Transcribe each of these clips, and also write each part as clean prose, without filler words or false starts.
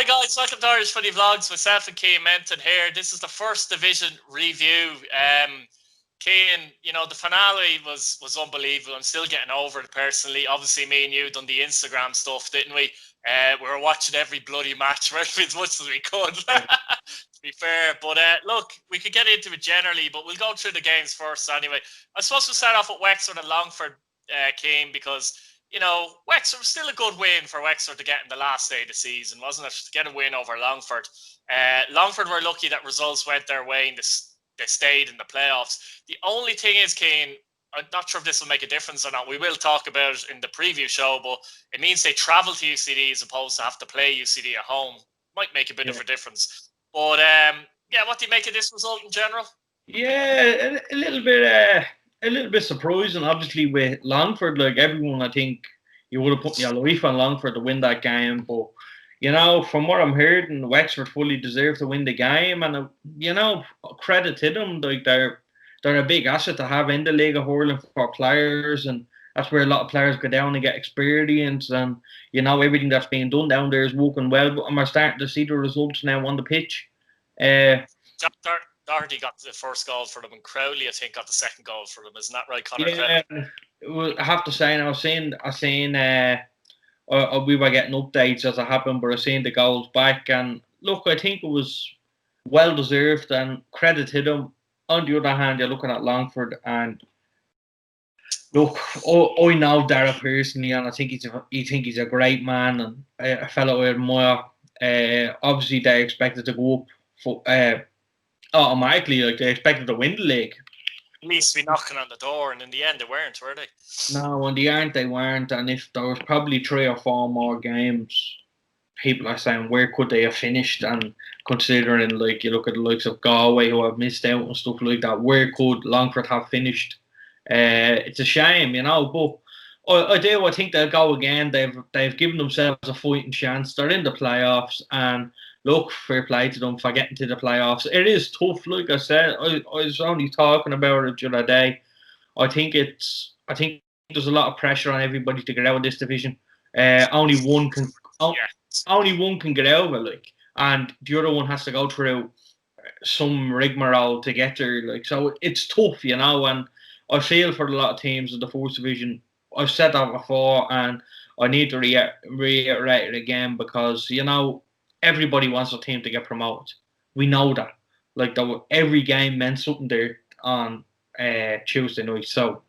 Hi guys, welcome to Irish Footy Vlogs. Myself and Cian Menton here. This is the first division review. Cian, the finale was unbelievable. I'm still getting over it personally. Obviously, me and you done the Instagram stuff, didn't we? We were watching every bloody match as much as we could, to be fair. But look, we could get into it generally, but we'll go through the games first anyway. I suppose we'll start off with Wexford and Longford, Cian, because Wexford was still a good win for Wexford to get in the last day of the season, wasn't it? To get a win over Longford. Longford were lucky that results went their way and they stayed in the playoffs. The only thing is, Cian, I'm not sure if this will make a difference or not. We will talk about it in the preview show, but it means they travel to UCD as opposed to have to play UCD at home. Might make a bit of a difference. But, what do you make of this result in general? Yeah, a little bit surprising. Obviously, with Longford, like everyone, I think you would have put your life on Longford to win that game. But from what I'm hearing, Wexford fully deserve to win the game, and credit to them. Like they're a big asset to have in the league of hurling for players, and that's where a lot of players go down and get experience. And everything that's being done down there is working well. But we're starting to see the results now on the pitch. Doherty got the first goal for them, and Crowley, I think, got the second goal for them. Isn't that right, Conor? Yeah, I have to say, and I was saying, we were getting updates as it happened, but I was seeing the goals back, and look, I think it was well deserved, and credit to them. On the other hand, you're looking at Longford, and look, I know Dara personally, and I think he's a great man and a fellow I admire. Obviously, they expected to go up for. Automatically, like they expected to win the league. At least be knocking on the door, and in the end, they weren't, were they? No, in the end, they weren't. And if there was probably 3 or 4 more games, people are saying where could they have finished? And considering, like, you look at the likes of Galway who have missed out and stuff like that, where could Longford have finished? It's a shame, but I think they'll go again. They've given themselves a fighting chance. They're in the playoffs, and look, fair play to them for getting to the playoffs. It is tough, like I said. I was only talking about it the other day. I think there's a lot of pressure on everybody to get out of this division. Only one can get out of it, like, and the other one has to go through some rigmarole to get there. Like, so it's tough, and I feel for a lot of teams in the first division. I've said that before, and I need to reiterate it again because everybody wants their team to get promoted. We know that. Like, every game meant something there on Tuesday night. So,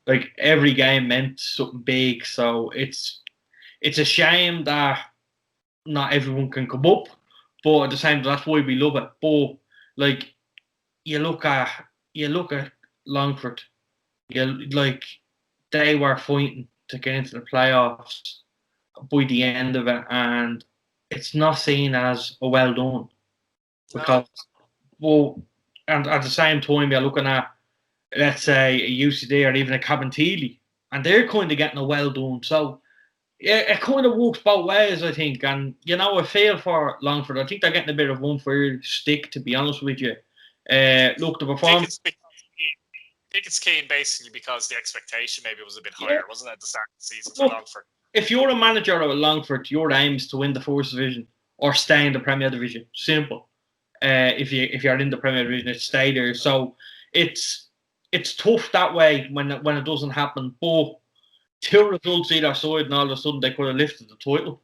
like, every game meant something big. So it's a shame that not everyone can come up, but at the same time, that's why we love it. But like, you look at Longford, they were fighting to get into the playoffs by the end of it, and it's not seen as a well done because, and at the same time, you're looking at, let's say, a UCD or even a Cabinteely, and they're kind of getting a well done. So it kind of works both ways, I think. And I feel for Longford. I think they're getting a bit of unfair stick, to be honest with you. Look, the performance. I think it's Cian basically because the expectation maybe was a bit higher, wasn't it, at the start of the season for Longford? If you're a manager of Longford, your aim is to win the first division or stay in the Premier Division. Simple. If you're in the Premier Division, it's stay there. So it's tough that way when it doesn't happen. But 2 results either side, and all of a sudden they could have lifted the title.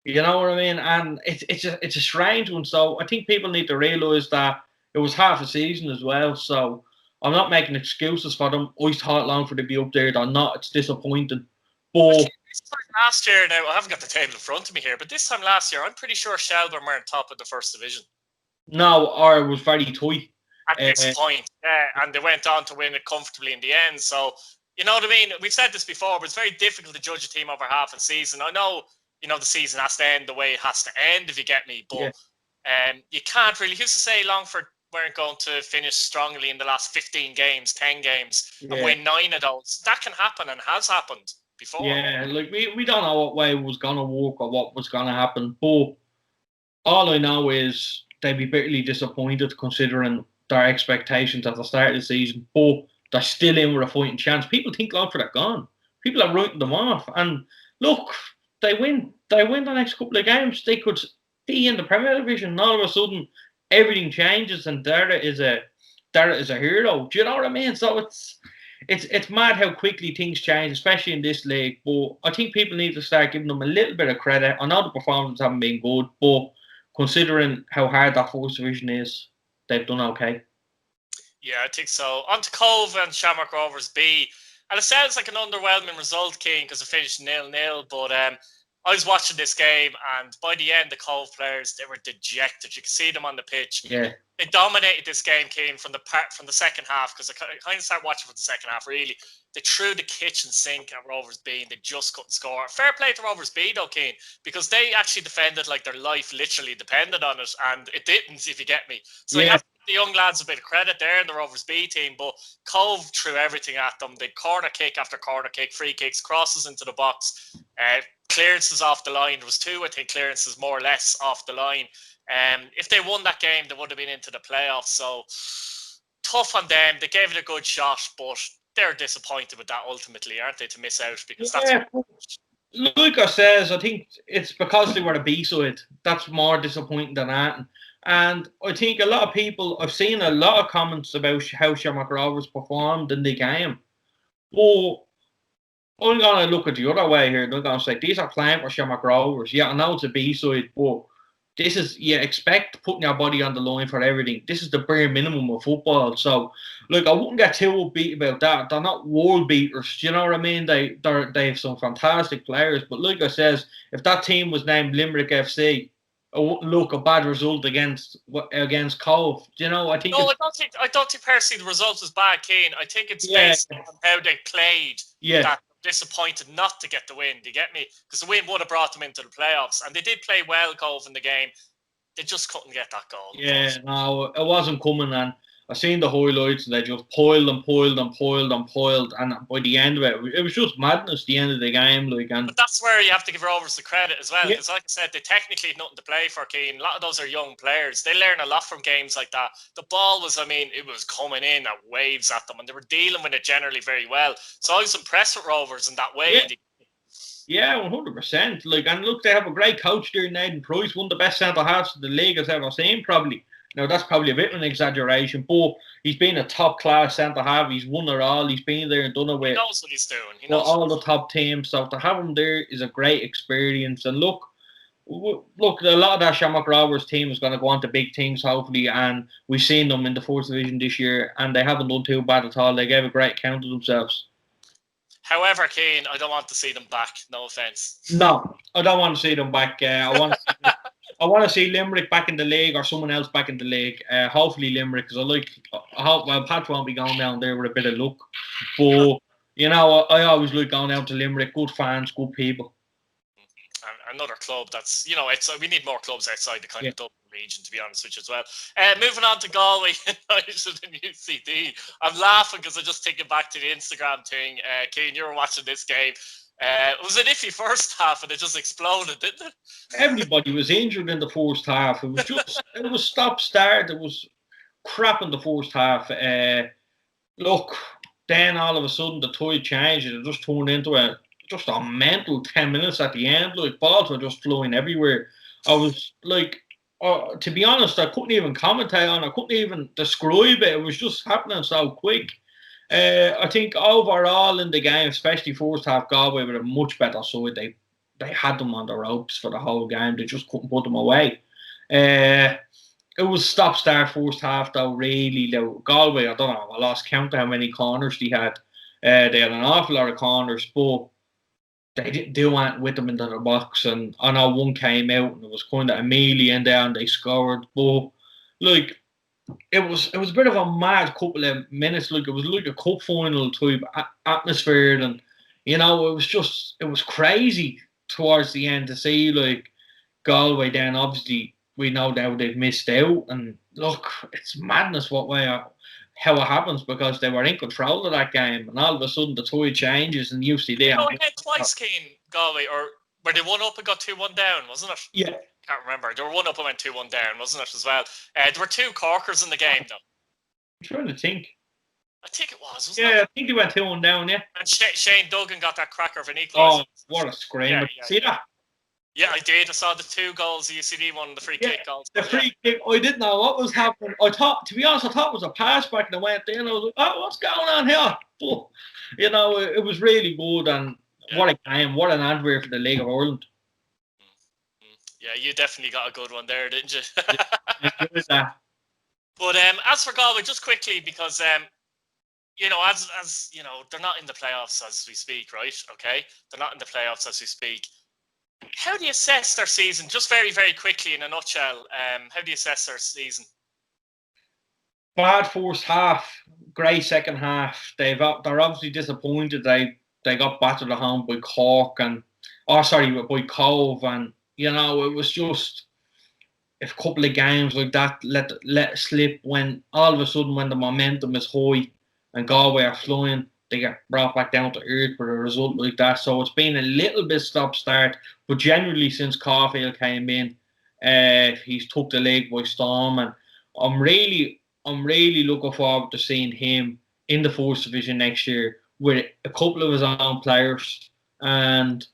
You know what I mean? And it's a strange one. So I think people need to realise that it was half a season as well. So I'm not making excuses for them. I thought Longford to be up there. They're not. It's disappointing. But this time last year, now I haven't got the table in front of me here, but this time last year, I'm pretty sure Shelbourne were on top of the first division. No, or it was very tight at this point, and they went on to win it comfortably in the end. So you know what I mean. We've said this before, but it's very difficult to judge a team over half a season. I know the season has to end the way it has to end, if you get me, but you can't really. Who's to say Longford weren't going to finish strongly in the last 15 games, 10 games, and win 9 of those? That can happen and has happened before. Yeah, like we don't know what way it was going to work or what was going to happen, but all I know is they'd be bitterly disappointed considering their expectations at the start of the season, but they're still in with a fighting chance. People think Longford are gone. People are writing them off, and look, they win the next couple of games. They could be in the Premier Division, and all of a sudden everything changes, and Dara is a hero. Do you know what I mean? So it's mad how quickly things change, especially in this league. But I think people need to start giving them a little bit of credit. I know the performances haven't been good, but considering how hard that first division is, they've done okay. Yeah, I think so. On to Cove and Shamrock Rovers B. And it sounds like an underwhelming result, Keane, because it finished 0-0. But I was watching this game, and by the end, the Cove players, they were dejected. You could see them on the pitch. Yeah. They dominated this game, Keane, from the second half, because I kind of started watching from the second half, really. They threw the kitchen sink at Rovers B, and they just couldn't score. Fair play to Rovers B, though, Keane, because they actually defended like their life literally depended on it, and it didn't, if you get me. So you have to give the young lads a bit of credit there in the Rovers B team, but Cove threw everything at them. They corner kick after corner kick, free kicks, crosses into the box, clearances off the line. There was 2, I think, clearances more or less off the line. If they won that game, they would have been into the playoffs. So tough on them. They gave it a good shot, but they're disappointed with that ultimately, aren't they, to miss out? Because that's like I says, I think it's because they were a B-side. That's more disappointing than that. And I think a lot of people, I've seen a lot of comments about how Shamrock Rovers performed in the game. But I'm going to look at the other way here. They're going to say, these are playing for Shamrock Rovers. Yeah, I know it's a B-side, but this is, you expect putting your body on the line for everything. This is the bare minimum of football. So, look, I wouldn't get too upbeat about that. They're not world beaters. Do you know what I mean? They have some fantastic players. But like I says, if that team was named Limerick FC, I wouldn't look a bad result against Cove. Do you know? I think. No, I don't think personally the result is bad, Keane. I think it's based on how they played. Yeah. That disappointed not to get the win. Do you get me? Because the win would have brought them into the playoffs, and they did play well, Cove, in the game. They just couldn't get that goal. Yeah, no, it wasn't coming, and I seen the highlights, and they just piled, and by the end of it, it was just madness. The end of the game, but that's where you have to give Rovers the credit as well, because like I said, they technically had nothing to play for. Keane. A lot of those are young players. They learn a lot from games like that. The ball was, it was coming in at waves at them, and they were dealing with it generally very well. So I was impressed with Rovers in that way. Yeah, 100%. And look, they have a great coach there, Nathan Price, one of the best centre halves the league has ever seen, probably. Now, that's probably a bit of an exaggeration, but he's been a top-class centre-half. He's won it all. He's been there and done it with. He knows what he's doing. He knows all the top teams. So to have him there is a great experience. And look, a lot of that Shamrock Rovers team is going to go on to big things, hopefully. And we've seen them in the 4th Division this year, and they haven't done too bad at all. They gave a great account of themselves. However, Keane, I don't want to see them back. No offence. No, I don't want to see them back. I want to see Limerick back in the league, or someone else back in the league. Hopefully Limerick, because I hope Pat won't be going down there with a bit of luck. But I always like going down to Limerick. Good fans, good people. Another club that's, we need more clubs outside the kind of Dublin region, to be honest with you as well. Moving on to Galway United and UCD. I'm laughing because I'm just thinking back to the Instagram thing. Keane, you were watching this game. It was an iffy first half and it just exploded, didn't it? Everybody was injured in the first half. It was just, it was stop-start. It was crap in the first half. Then all of a sudden the tide changed and it just turned into a mental 10 minutes at the end. Balls were just flowing everywhere. I was to be honest, I couldn't even commentate on it. I couldn't even describe it. It was just happening so quick. I think overall in the game, especially first half, Galway were a much better side. They had them on the ropes for the whole game. They just couldn't put them away. It was stop-start first half though, really. Galway, I don't know, I lost count of how many corners they had. They had an awful lot of corners, but they didn't do anything with them into the box. And I know one came out and it was kind of a melee in there and they scored. But it was a bit of a mad couple of minutes. It was like a cup final type atmosphere, and it was crazy towards the end to see Galway. Then obviously we know now they've missed out, and look, it's madness how it happens, because they were in control of that game, and all of a sudden the tide changes and UCD. No, it had twice, Keane, Galway, or were they 1-up and got 2-1 down, wasn't it? Yeah. Can't remember. They were 1-up and went 2-1 down, wasn't it, as well? There were 2 corkers in the game, though. I'm trying to think. I think it was, wasn't it? Yeah, I think they went 2-1 down, yeah. And Shane Duggan got that cracker of an equaliser. Oh, what a screamer. See that? Yeah, I did. I saw the 2 goals, the UCD one, the free kick goals. The free kick, I didn't know what was happening. To be honest, I thought it was a pass back and I went in. I was like, oh, what's going on here? But, it was really good, and what a game, what an advert for the League of Ireland. Yeah, you definitely got a good one there, didn't you? That. But as for Galway, just quickly, because as they're not in the playoffs as we speak, right? Okay, they're not in the playoffs as we speak. How do you assess their season? Just very, very quickly in a nutshell. How do you assess their season? Bad first half, great second half. They're obviously disappointed. They got battered at home by Cork by Cove, and it was just a couple of games like that let slip when all of a sudden when the momentum is high and Galway are flying, they get brought back down to earth with a result like that. So it's been a little bit stop-start, but generally since Caulfield came in, he's took the league by storm, and I'm really looking forward to seeing him in the First Division next year with a couple of his own players. And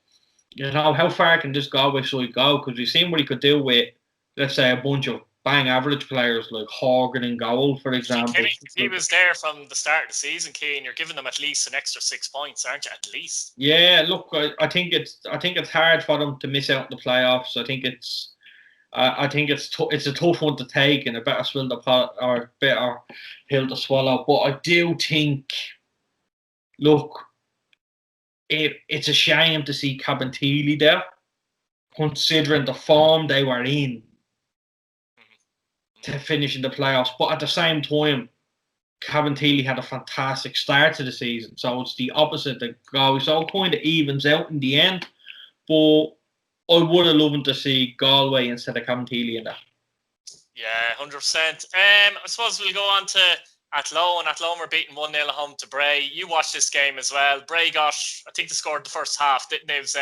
how far can this Galway side go? Because we've seen what he could do with, let's say, a bunch of bang average players like Horgan and goal, for example. If he was there from the start of the season, Keane, you're giving them at least an extra 6 points, aren't you? At least. Yeah, look, I think it's hard for them to miss out in the playoffs. I think it's a tough one to take and a better pill to swallow. But I do think, look, it's a shame to see Cabinteely there, considering the form they were in to finish in the playoffs. But at the same time, Cabinteely had a fantastic start to the season, so it's the opposite that Galway. So it kind of evens out in the end. But I would have loved to see Galway instead of Cabinteely in that. Yeah, 100%. I suppose we'll go on to Athlone. Athlone were beaten 1-0 at home to Bray. You watched this game as well. Bray I think they scored the first half, didn't they? It was,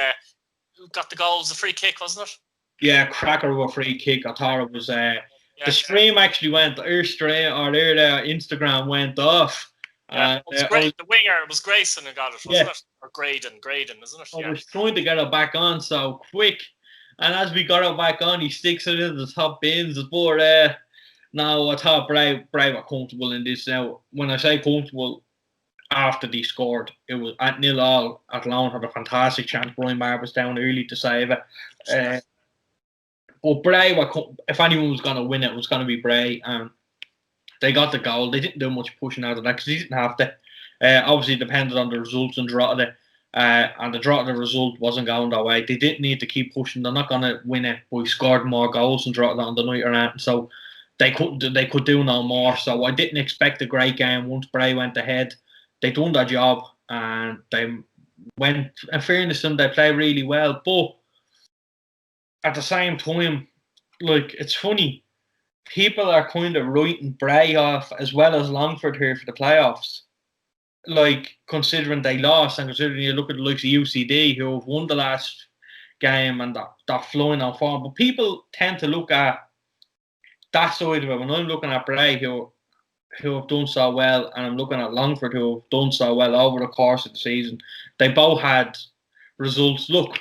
who got the goal? It was a free kick, wasn't it? Yeah, cracker of a free kick. I thought it was... the stream actually went, their Instagram went off. Yeah, it was great. The winger, it was Grayson who got it, wasn't it? Or Graydon, isn't it? I was trying to get it back on so quick. And as we got it back on, he sticks it into the top bins. But no, I thought Bray were comfortable in this. Now, when I say comfortable, after they scored, it was at 0-0. Athlone had a fantastic chance. Brian Marr was down early to save it. But Bray, if anyone was going to win it, was going to be Bray. And they got the goal. They didn't do much pushing out of that because they didn't have to. Obviously, it depended on the results in Drogheda. And the Drogheda result wasn't going that way. They didn't need to keep pushing. They're not going to win it by scoring more goals in Drogheda on the night around. So they could do no more. So I didn't expect a great game once Bray went ahead. They done their job and they went. In fairness to them, they played really well. But at the same time, like, it's funny. People are kind of writing Bray off as well as Longford here for the playoffs. Like, considering they lost and considering you look at the likes of UCD who have won the last game and they're flying on form. But people tend to look at that side of it. When I'm looking at Bray who have done so well, and I'm looking at Longford who have done so well over the course of the season, they both had results. Look,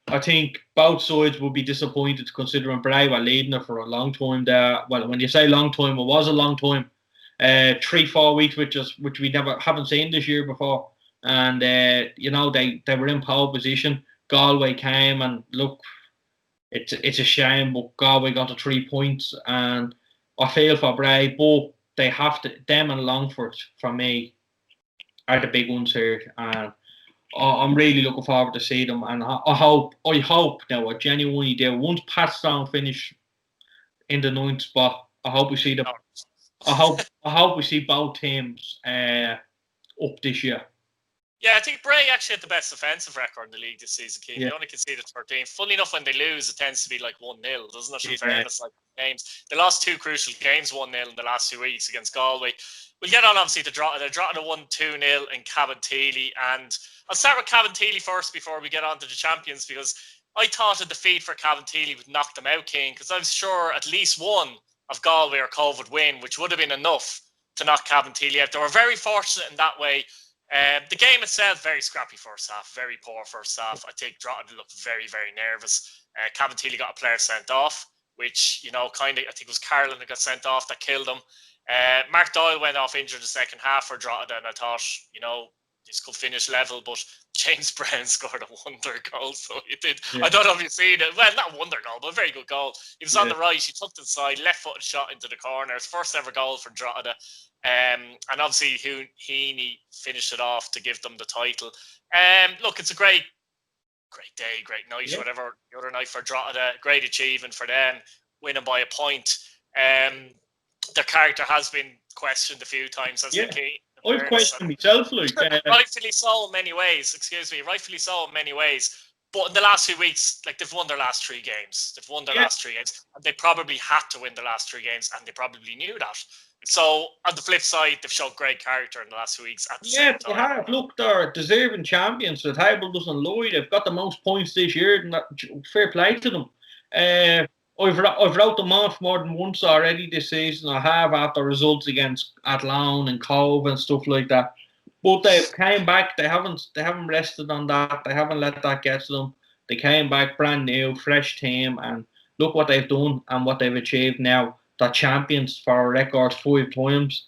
I think both sides will be disappointed considering Bray were leading it for a long time there. Well, when you say long time, it was a long time. 3-4 weeks, which we haven't seen this year before. And they were in pole position. Galway came and look, it's a shame, but Galway got the 3 points, and I feel for Bray, but they have to. Them and Longford for me are the big ones here, and I'm really looking forward to see them. And I hope now, I genuinely do. Once Patstown finish in the 9th spot, I hope we see them. I hope we see both teams up this year. Yeah, I think Bray actually had the best offensive record in the league this season, Keane. Yeah. They only conceded 13. Funny enough, when they lose, it tends to be like 1-0, doesn't it? In fairness, like games. They lost 2 crucial games 1-0 in the last 2 weeks against Galway. We'll get on, obviously, to Drogheda. Drogheda won 2-0 in Cabinteely. And I'll start with Cabinteely first before we get on to the champions, because I thought a defeat for Cabinteely would knock them out, Keane, because I was sure at least one of Galway or Cove would win, which would have been enough to knock Cabinteely out. They were very fortunate in that way. The game itself, very scrappy first half, very poor first half. I think Drogheda looked very, very nervous. Cabinteely got a player sent off, which, I think it was Carolyn who got sent off that killed him. Mark Doyle went off injured the second half for Drogheda, and I thought, this could finish level, but James Brown scored a wonder goal, so he did. Yeah. I don't know if you've seen it. Well, not a wonder goal, but a very good goal. He was on the right, he took to the side, left-footed shot into the corner. His first ever goal for Drogheda. And obviously Heaney finished it off to give them the title. Look, it's a great day, great night, whatever the other night for Drogheda. Great achievement for them, winning by a point. Their character has been questioned a few times, hasn't it, Keane? I've questioned myself, like rightfully so in many ways. Rightfully so in many ways. But in the last 2 weeks, like, they've won their last 3 games. And they probably had to win the last 3 games, and they probably knew that. So on the flip side, they've shown great character in the last 2 weeks. They have. Look, they're deserving champions. The table doesn't lie. They've got the most points this year, and fair play to them. I've wrote them off more than once already this season. I have, after results against Athlone and Cove and stuff like that. But they came back. They haven't rested on that. They haven't let that get to them. They came back brand new, fresh team, and look what they've done and what they've achieved now. They're champions for a record 5 times.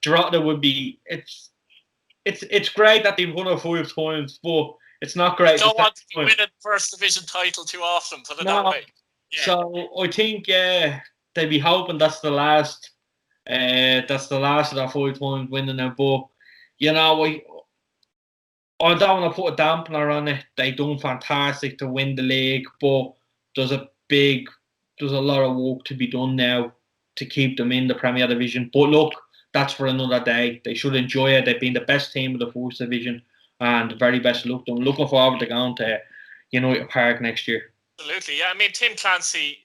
Drogheda would be. It's great that they've won it 5 times, but it's not great. You don't want to win a first division title too often, put it that way. Yeah. So I think they'd be hoping that's the last. That's the last of their 5 times winning it. But I don't want to put a dampener on it. They done fantastic to win the league, but there's a lot of work to be done now to keep them in the Premier Division. But look, that's for another day. They should enjoy it. They've been the best team of the First Division, and the very best of luck to them. Looking forward to going to United Park next year. Absolutely, yeah. I mean, Tim Clancy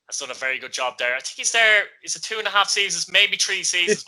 has done a very good job there. I think he's there. Is it 2.5 seasons, maybe 3 seasons?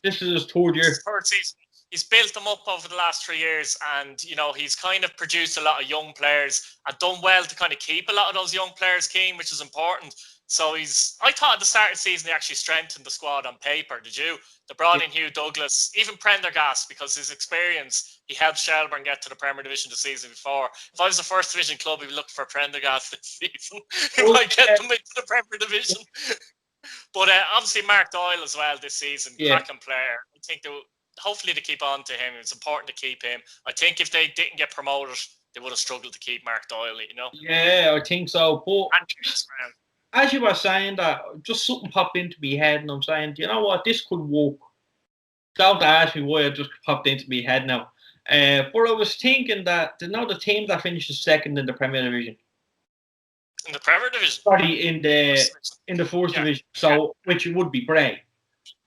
This is his third year. Third season. He's built them up over the last 3 years, and he's kind of produced a lot of young players and done well to kind of keep a lot of those young players keen, which is important. So I thought at the start of the season they actually strengthened the squad on paper. Did you? They brought in Hugh Douglas, even Prendergast, because his experience, he helped Shelbourne get to the Premier Division the season before. If I was a First Division club, we'd look for Prendergast this season. He might get them into the Premier Division. But obviously Mark Doyle as well this season, cracking player. I think hopefully to keep on to him. It's important to keep him. I think if they didn't get promoted, they would have struggled to keep Mark Doyle, Yeah, I think so. But as you were saying that, just something popped into my head, and I'm saying, you know what, this could work. Don't ask me why it just popped into my head now. But I was thinking that, the team that finishes second in the Premier Division. In the Premier Division? Sorry, in the First Division. So, which it would be Bray.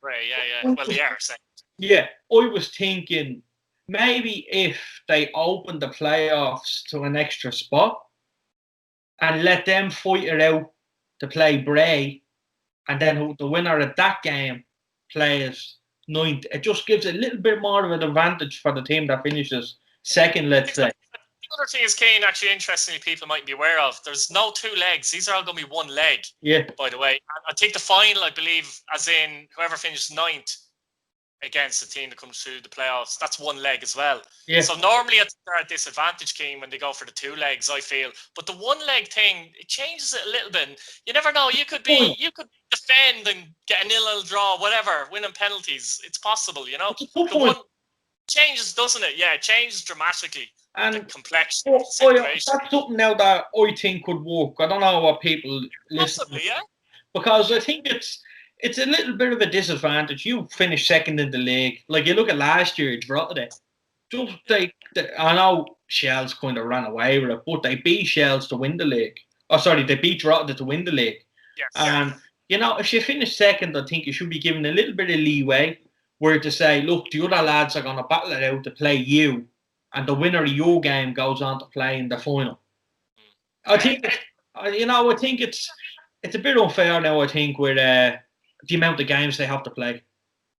Bray, yeah. Well, they are second. Yeah, I was thinking maybe if they open the playoffs to an extra spot and let them fight it out to play Bray, and then the winner of that game plays 9th. It just gives a little bit more of an advantage for the team that finishes second, let's say. The other thing is, Kane, actually, interestingly, people might be aware of, there's no 2 legs. These are all going to be 1 leg, by the way. I think the final, I believe, as in whoever finishes 9th against the team that comes through the playoffs, that's 1 leg as well. Yeah. So normally they're at disadvantage, Keen, when they go for the 2 legs, I feel. But the 1 leg thing, it changes it a little bit. You never know. You could defend and get a 0-0 draw, whatever, winning penalties. It's possible, The 1 changes, doesn't it? Yeah, it changes dramatically. And the complexion of the situation. That's something now that I think could work. I don't know what people listen. Possibly, yeah. Because I think it's a little bit of a disadvantage. You finish second in the league. Like, you look at last year, Drogheda. I know Shells kind of ran away with it, but they beat Shells to win the league. Oh, sorry, they beat Drogheda to win the league. Yes. And, if you finish second, I think you should be given a little bit of leeway where to say, look, the other lads are going to battle it out to play you, and the winner of your game goes on to play in the final. I think, I think it's a bit unfair now, I think, with the amount of games they have to play.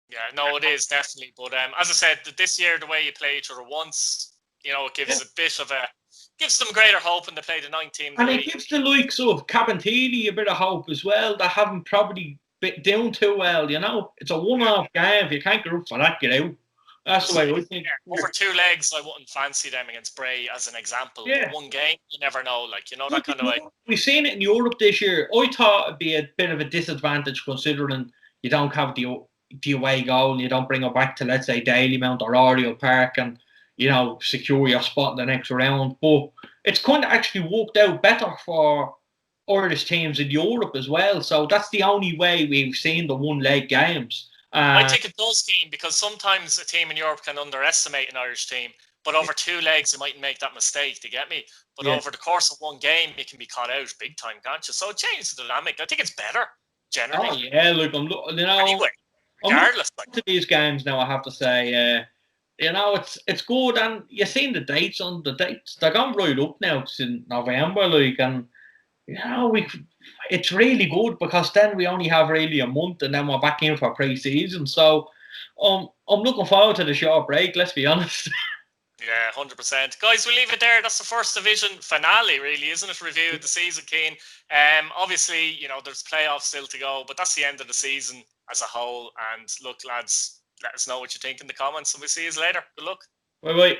Yeah, no, it is definitely. But as I said, this year the way you play each other once, it gives a bit of gives them greater hope when they play the 9th team. And it gives the likes of Cabinteely a bit of hope as well. They haven't probably been down too well. It's a one-off game. If you can't get up for that, get out. That's the way I think. Yeah, over 2 legs, I wouldn't fancy them against Bray as an example. Yeah. But one game, you never know. Like, that kind of way. We've seen it in Europe this year. I thought it'd be a bit of a disadvantage considering you don't have the away goal and you don't bring it back to, let's say, Dalymount or Oriel Park and, secure your spot in the next round. But it's kind of actually worked out better for Irish teams in Europe as well. So that's the only way we've seen the one-leg games. I think it does, Keane, because sometimes a team in Europe can underestimate an Irish team, but over 2 legs, you might make that mistake, do you get me? But over the course of one game, you can be caught out big time, can't you? So it changes the dynamic. I think it's better, generally. Oh, yeah, look, anyway, regardless. To these games now, I have to say, it's good, and you've seen the dates on the dates. They're going right up now. It's in November, and it's really good because then we only have really a month and then we're back in for pre-season. So I'm looking forward to the short break, let's be honest. Yeah, 100%. Guys, we'll leave it there. That's the first division finale, really, isn't it? Review of the season, Keane. Obviously, there's playoffs still to go, but that's the end of the season as a whole. And look, lads, let us know what you think in the comments and we'll see you later. Good luck. Bye-bye.